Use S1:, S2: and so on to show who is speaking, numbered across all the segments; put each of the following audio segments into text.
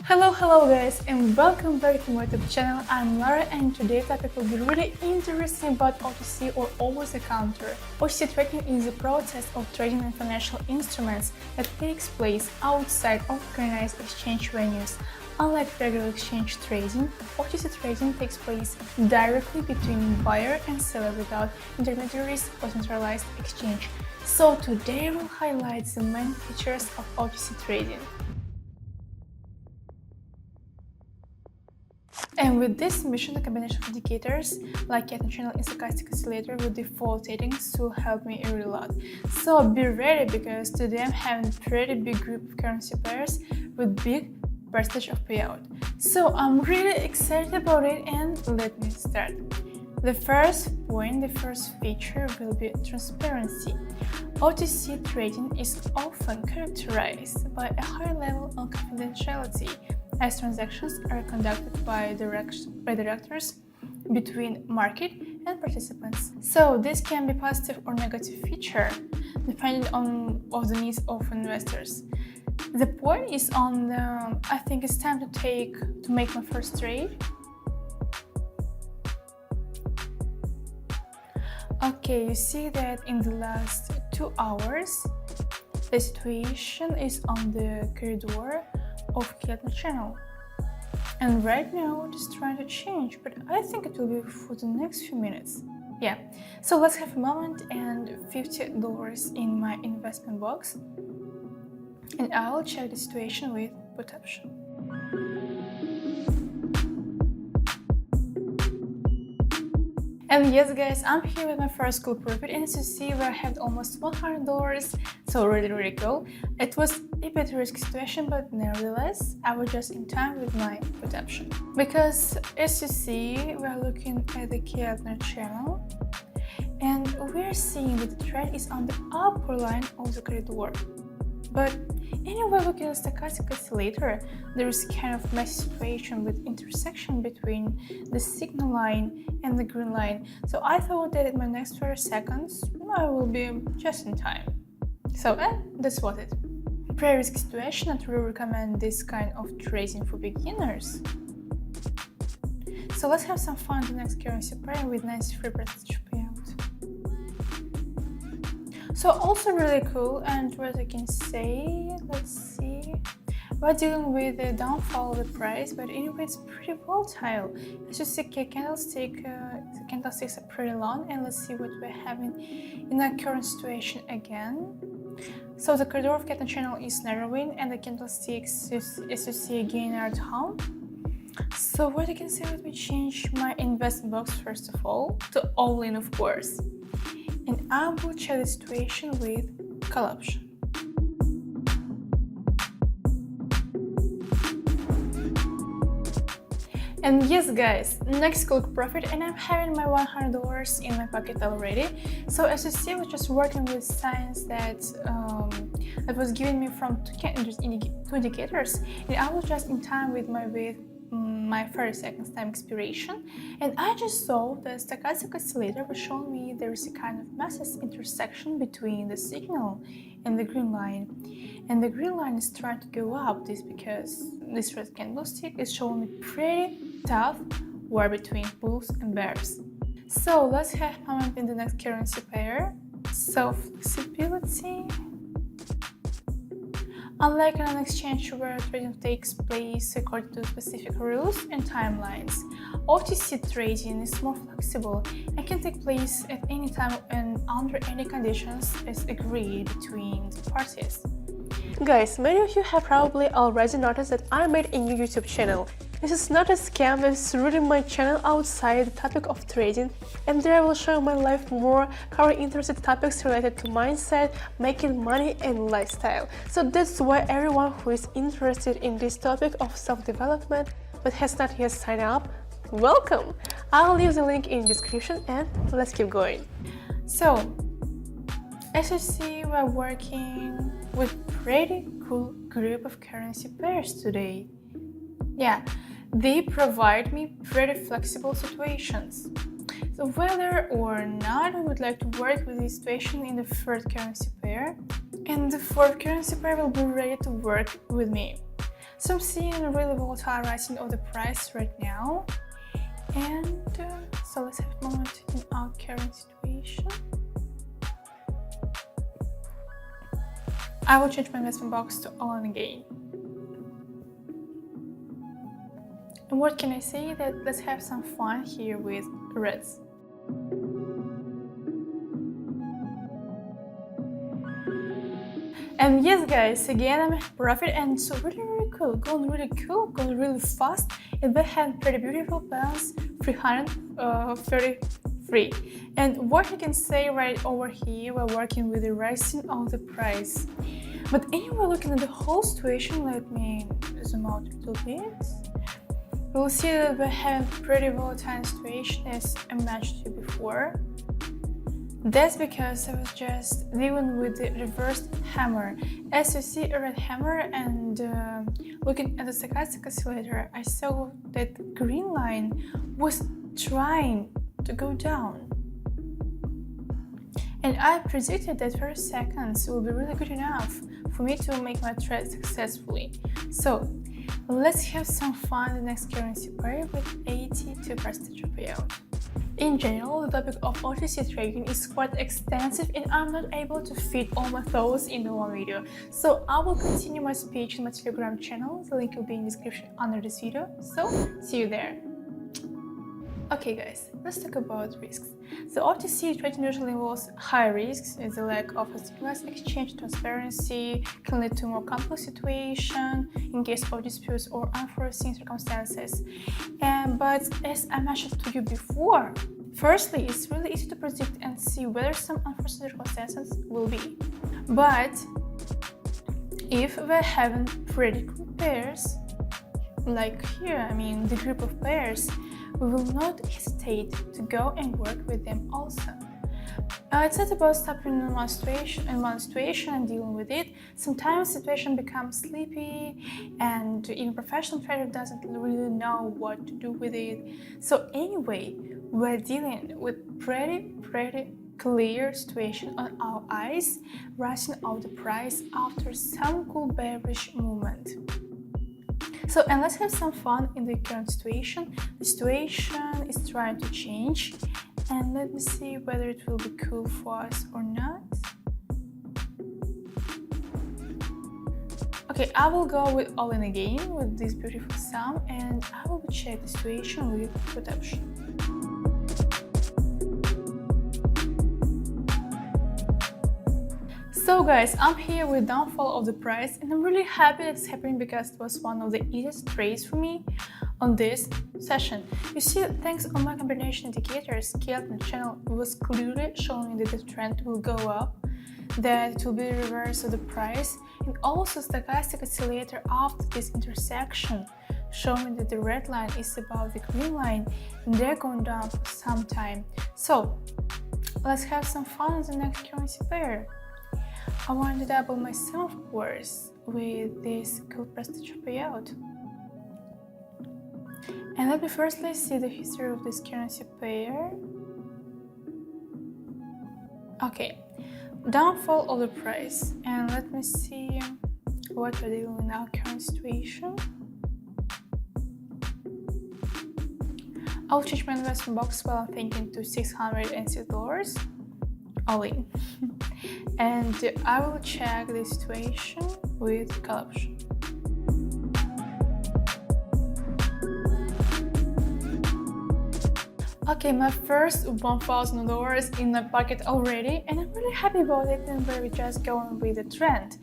S1: Hello guys, and welcome back to my YouTube channel. I'm Lara, and today's topic will be really interesting about OTC or over-the-counter. OTC trading is the process of trading in financial instruments that takes place outside of organized exchange venues. Unlike regular exchange trading, OTC trading takes place directly between buyer and seller without intermediaries or centralized exchange. So today we'll highlight the main features of OTC trading. And with this mission, the combination of indicators like Cat channel and stochastic oscillator with default settings will help me a lot. So be ready, because today I'm having a pretty big group of currency pairs with big percentage of payout. So I'm really excited about it, and let me start. The first feature will be transparency. OTC trading is often characterized by a high level of confidentiality, as transactions are conducted by directors between market and participants. So this can be positive or negative feature, depending on the needs of investors. The point is I think it's time to make my first trade. Okay, you see that in the last 2 hours, the situation is on the corridor of Cat channel, and right now it is trying to change, but I think it will be for the next few minutes. Yeah, so let's have a moment and $50 in my investment box, and I'll check the situation with put option. And yes guys, I'm here with my first cool profit, and as you see, where I had almost $100, so really cool. It was a bit risky situation, but nevertheless, I was just in time with my put option. Because as you see, we're looking at the Cat channel, and we're seeing that the trend is on the upper line of the corridor. But anyway, looking at the stochastic oscillator, there is kind of messy situation with intersection between the signal line and the green line. So I thought that in my next 30 seconds, I will be just in time. So that's what it. Pretty risky situation, and really recommend this kind of trading for beginners. So let's have some fun in the next currency pair with 93% payout. So also really cool, and what I can say, let's see, we're dealing with the downfall of the price, but anyway, it's pretty volatile. As you see, the candlesticks are pretty long, and let's see what we're having in our current situation again. So the corridor of Cat channel is narrowing, and the candlesticks, as you see again, are at home. So what I can say, let me change my investment box first of all to all in, of course. And I will check the situation with call option. And yes guys, next cool profit, and I'm having my $100 in my pocket already. So as you see, I was just working with signs that was given me from two indicators, and I was just in time with my 30 seconds time expiration, and I just saw the stochastic oscillator was showing me there is a kind of massive intersection between the signal and the green line, and the green line is trying to go up. This because this red candlestick is showing me pretty tough war between bulls and bears. So let's have a moment in the next currency pair. So flexibility. Unlike an exchange where trading takes place according to specific rules and timelines, OTC trading is more flexible and can take place at any time and under any conditions as agreed between the parties.
S2: Guys, many of you have probably already noticed that I made a new YouTube channel. This is not a scam, it's really my channel outside the topic of trading, and there I will show my life more, cover interesting topics related to mindset, making money and lifestyle. So that's why everyone who is interested in this topic of self-development but has not yet signed up, welcome! I'll leave the link in the description, and let's keep going.
S1: So, as you see, we're working with pretty cool group of currency pairs today. Yeah, they provide me pretty flexible situations. So whether or not I would like to work with this situation in the third currency pair, and the fourth currency pair will be ready to work with me. So I'm seeing a really volatile rising of the price right now. And so let's have a moment in our current situation. I will change my investment box to all in again. And what can I say? That let's have some fun here with reds. And yes guys, again I'm at profit, and so really cool, going really fast. And we had pretty beautiful balance, 333. And what you can say right over here, we're working with the rising of the price. But anyway, looking at the whole situation, let me zoom out a little bit. We'll see that we have pretty volatile situation as I mentioned to you before. That's because I was just dealing with the reversed hammer. As you see a red hammer, and looking at the stochastic oscillator, I saw that the green line was trying to go down. And I predicted that 30 seconds will be really good enough for me to make my trade successfully. So let's have some fun in the next currency pair with 82% payout. In general, the topic of OTC trading is quite extensive, and I'm not able to fit all my thoughts in the one video. So I will continue my speech in my Telegram channel. The link will be in the description under this video. So see you there. Okay guys, let's talk about risks. The OTC trading usually involves high risks. It's the lack of a synchronous exchange transparency, can lead to more complex situation in case of disputes or unforeseen circumstances. But as I mentioned to you before, firstly, it's really easy to predict and see whether some unforeseen circumstances will be. But if we're having predictable pairs, like here, I mean the group of pairs, we will not hesitate to go and work with them also. It's not about stopping in one situation and dealing with it. Sometimes the situation becomes sleepy, and even professional trader doesn't really know what to do with it. So anyway, we're dealing with pretty clear situation on our eyes, rising of the price after some cool bearish movement. So, and let's have some fun in the current situation. The situation is trying to change, and let me see whether it will be cool for us or not. Okay, I will go with all in again with this beautiful sum, and I will check the situation with put option. So guys, I'm here with downfall of the price, and I'm really happy that it's happening because it was one of the easiest trades for me on this session. You see, thanks on my combination indicators, Kelton channel was clearly showing me that the trend will go up, that it will be the reverse of the price, and also stochastic oscillator after this intersection showing that the red line is above the green line and they're going down for some time. So let's have some fun on the next currency pair. I want to double my sum, of course, with this cool prestige payout. And let me firstly see the history of this currency pair. Okay, downfall of the price, and let me see what we're doing in our current situation. I'll change my investment box while I'm thinking to $606, all in. And I will check the situation with call option. Okay, my first $1,000 in my pocket already, and I'm really happy about it, and we're just going with the trend.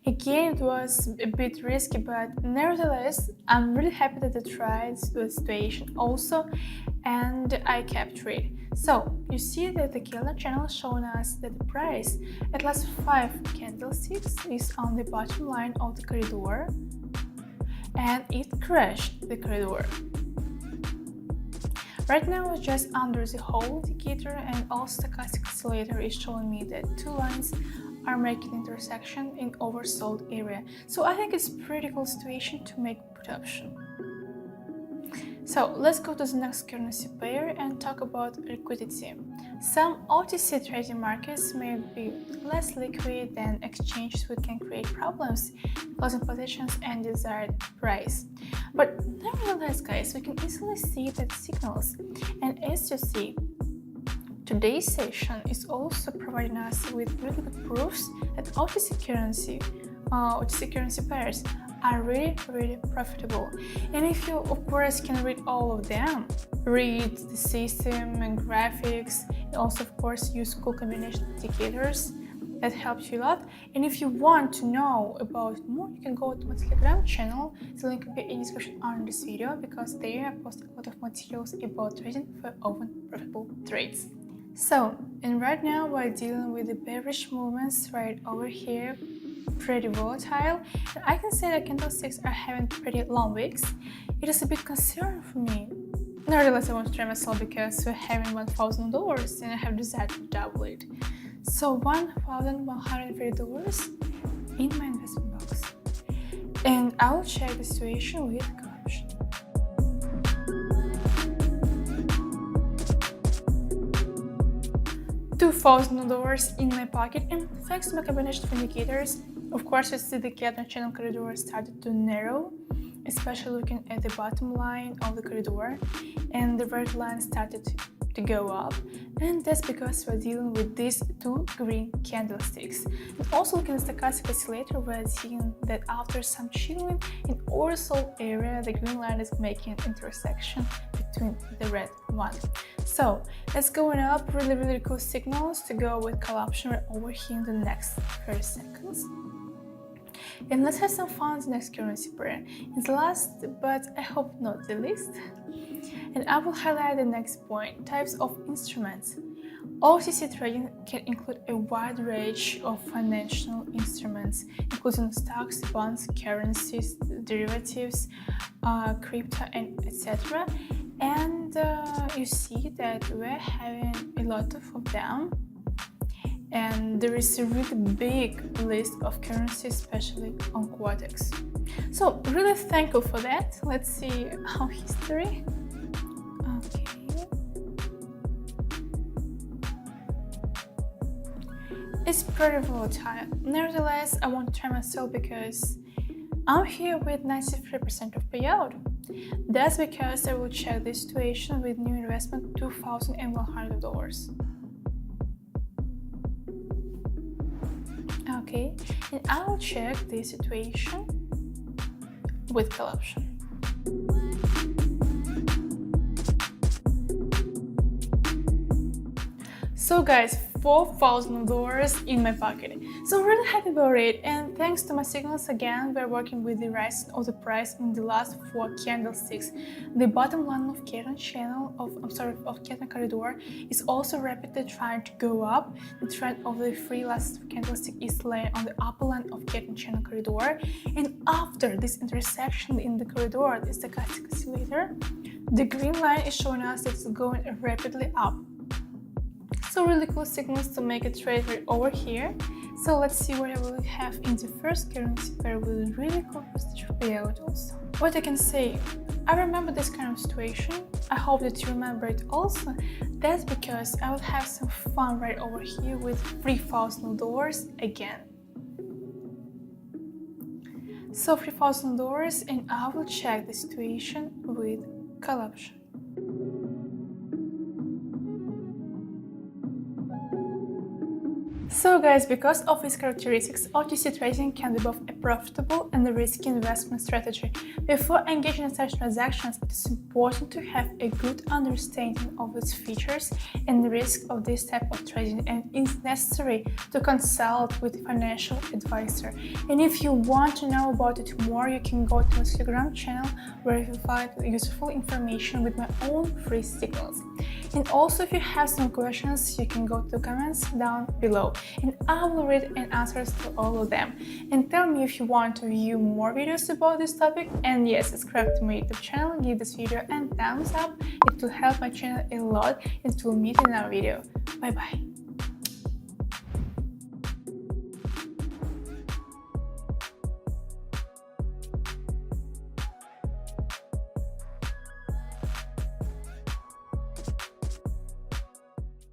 S1: Again, it was a bit risky, but nevertheless, I'm really happy that I tried the situation also, and I kept trade. So, you see that the Kelton channel is showing us that the price at last 5 candlesticks is on the bottom line of the corridor, and it crashed the corridor. Right now it's just under the whole indicator, and also the stochastic oscillator is showing me that two lines are making intersection in oversold area. So I think it's a pretty cool situation to make put option. So let's go to the next currency pair and talk about liquidity. Some OTC trading markets may be less liquid than exchanges, which can create problems, causing positions and desired price. But nevertheless, guys, we can easily see the signals. And as you see, today's session is also providing us with really good proofs that OTC currency pairs are really profitable. And if you of course can read all of them, read the system and graphics, and also of course use cool combination indicators, that helps you a lot. And if you want to know about more, you can go to my Telegram channel. The link will be in the description under this video, because there I post a lot of materials about trading for often profitable trades. So, and right now we're dealing with the bearish movements right over here, pretty volatile, and I can say that candlesticks are having pretty long wicks. It is a bit concerning for me. Nevertheless, I want to try myself because we're having $1,000 and I have decided to double it. So $1,150 in my investment box. And I will check the situation with corruption. $2,000 in my pocket, and thanks to my combination of indicators, of course, you see the channel corridor started to narrow, especially looking at the bottom line of the corridor, and the red line started to go up, and that's because we're dealing with these two green candlesticks. And also looking at the stochastic oscillator, we're seeing that after some chilling in oversold area, the green line is making an intersection between the red one. So let's go up, really cool signals to go with call option right over here in the next 30 seconds. And let's have some fun with the next currency pair. It's the last, but I hope not the least. And I will highlight the next point: types of instruments. OTC trading can include a wide range of financial instruments, including stocks, bonds, currencies, derivatives, crypto, and etc. And you see that we're having a lot of them. And there is a really big list of currencies, especially on Quadex. So really thankful for that. Let's see our history. Okay. It's pretty volatile. Nevertheless, I want to try myself because I'm here with 93% of payout. That's because I will check the situation with new investment $2,100. Okay, and I will check the situation with call option. So guys, $4,000 in my pocket. So really happy about it, and thanks to my signals again, we're working with the rise of the price in the last 4 candlesticks. The bottom line of Keaton corridor is also rapidly trying to go up. The trend of the 3 last candlestick is laying on the upper line of Keaton channel corridor, and after this intersection in the corridor, the stochastic oscillator, the green line is showing us that it's going rapidly up. So really cool signals to make a trade right over here. So let's see what I will have in the first currency pair with really cool percentage payout also. What I can say, I remember this kind of situation. I hope that you remember it also. That's because I will have some fun right over here with $3,000 again. So $3,000, and I will check the situation with call option. So guys, because of these characteristics, OTC trading can be both a profitable and a risky investment strategy. Before engaging in such transactions, it is important to have a good understanding of its features and the risk of this type of trading, and it is necessary to consult with a financial advisor. And if you want to know about it more, you can go to my Telegram channel where you will find useful information with my own free signals. And also, if you have some questions, you can go to the comments down below, and I will read and answers to all of them. And tell me if you want to view more videos about this topic, and yes, subscribe to my YouTube channel, give this video a thumbs up. It will help my channel a lot, and we'll meet in our video. Bye bye.